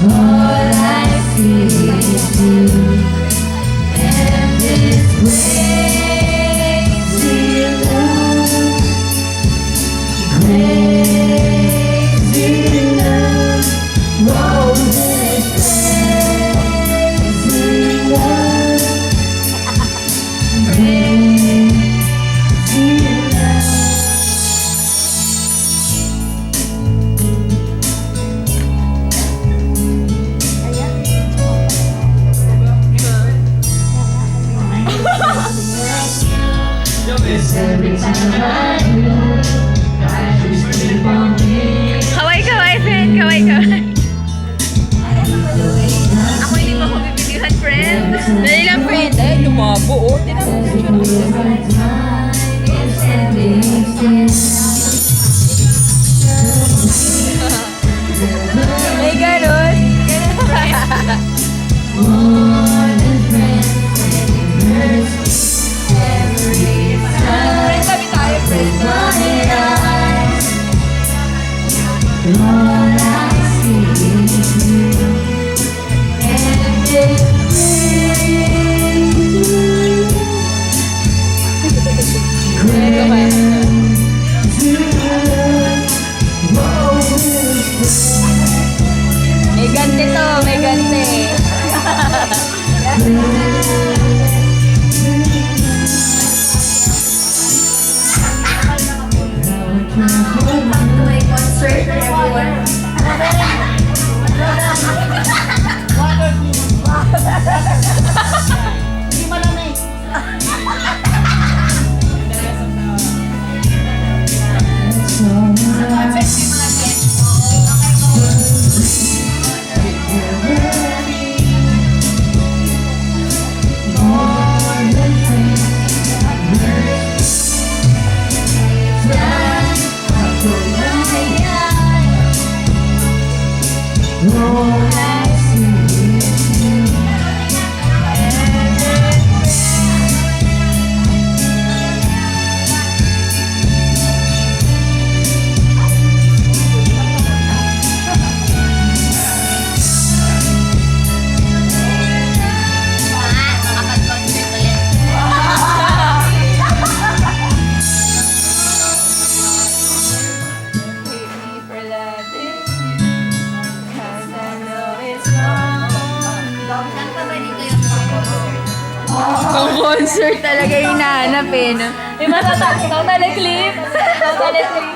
All I see is you and this crazy love, crazy love. Whoa, this crazy love, crazy love. Every time I do, I just keep on being. Kaway, friend. Kaway. Ako hindi mo ako bibigyan, friend. Dali lang, friend. Ay, lumabo, oh. May ganon. Friend kami tayo, friend. All I see is you and this May gante to, may gante. my concert, everyone. All I see is you. Ang concert talaga yung hinahanap eh, no? May totally clip. Totally clip.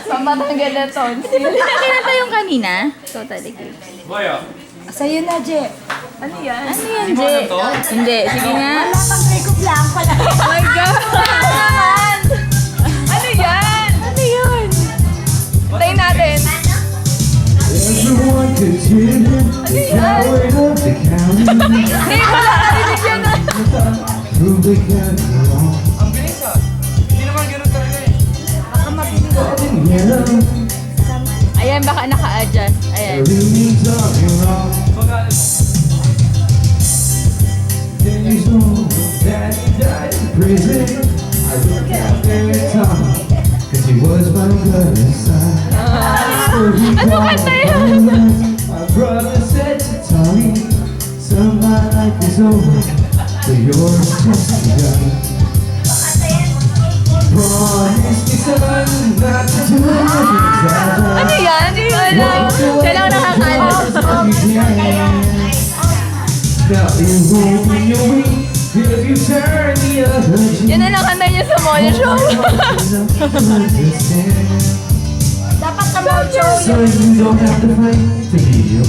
Pamatanggal na tonsil. Kinanta yung kanina? Totally clip. Boyo. Sa'yo na, Je. Ano yan, Di mo Je? na to? Hindi, sige nga. Wala pang makeup lang pala. Oh my God! Ano yan? Ano yun? Tayo natin. Everyone could hear him coward of the county. Hindi, wala narinig yan. Through the county wall. Ang bilis ah. Hindi naman ganun talaga eh. And yellow, Ayan, baka naka-adjust. Ayan. everything's talking wrong. Pag-alam mo. Then you know that he died in prison. I look out there and talk, cause he was my brother's son. So he called my brother said to Tommy, son, my life is over, but yours just begun. Promise me, son, not to do anything. Ano yan? Hindi ko alam. Siya lang nakakaalam. Now you won't be your weak if you turn the other cheek. Yan na lang kanta niya sa mall show. Dapat sa mall show So you don't have to fight to be your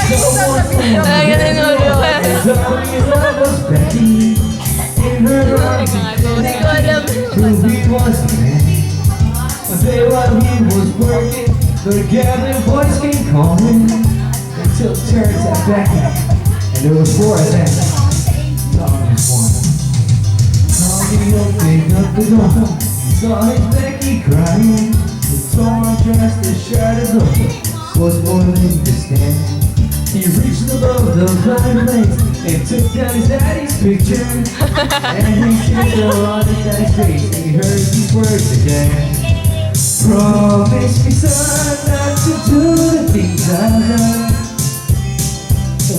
Ay, ganun nga yun. Becky in her arms. Hindi ko alam. Who he was man. One day while he was working, the gathering boys came calling. They took turns at Becky, and there was four of them. Tommy was one. Tommy opened up the door. He saw his Becky crying. The torn dress, the shirt, and the was more than he could stand. He reached above the fireplace and took down his daddy's picture. And he kissed her on his daddy's face and he heard these words again. Promise makes me sad not to do the things I've done.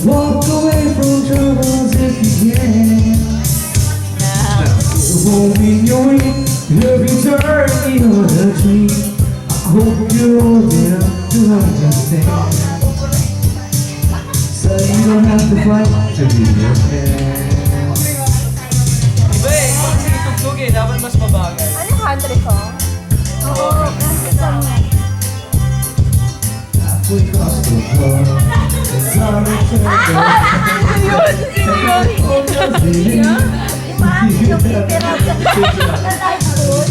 Walk away from troubles if you can. It won't mean you're weak if you turn the other cheek. I hope you're old enough to understand. So you don't have to fight to be your friend. Iba eh, pag sinutugtog eh, dapat mas mabagal. Ano yung country song? Oo, kasi kami. We crossed the floor. It's our return. Yung titira sa live food.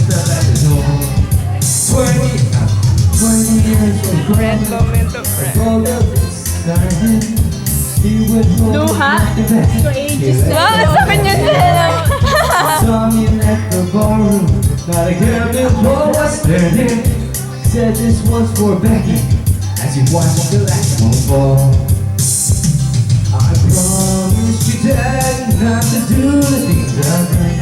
20 years of Red moment of friend. all of this started. You would hold Luha? me back. Wow, sa kanya din! Saw me at the barroom. Not a girl before was turning. Said this one's for Becky. As you watch the last one fall. I promised you, Dad, not to do the things I've done.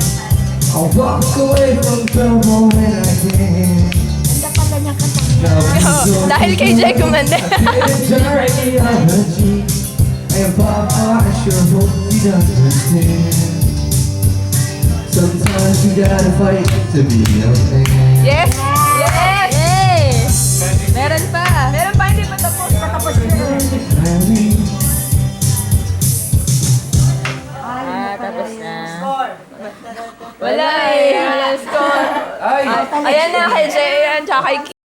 I'll walk away from trouble when I can. Ganda pala niya kasama. Dahil kay Jay kumanda. And Papa, I sure hope he understand. Sometimes you gotta fight to be a man. Yes! Yes! Yes! Meron pa! Meron pa, hindi pa tapos. Patapos na rin. Tapos na. Wala eh. Wala score. Ay! Ayan na kay Jay, ayan, tsaka kay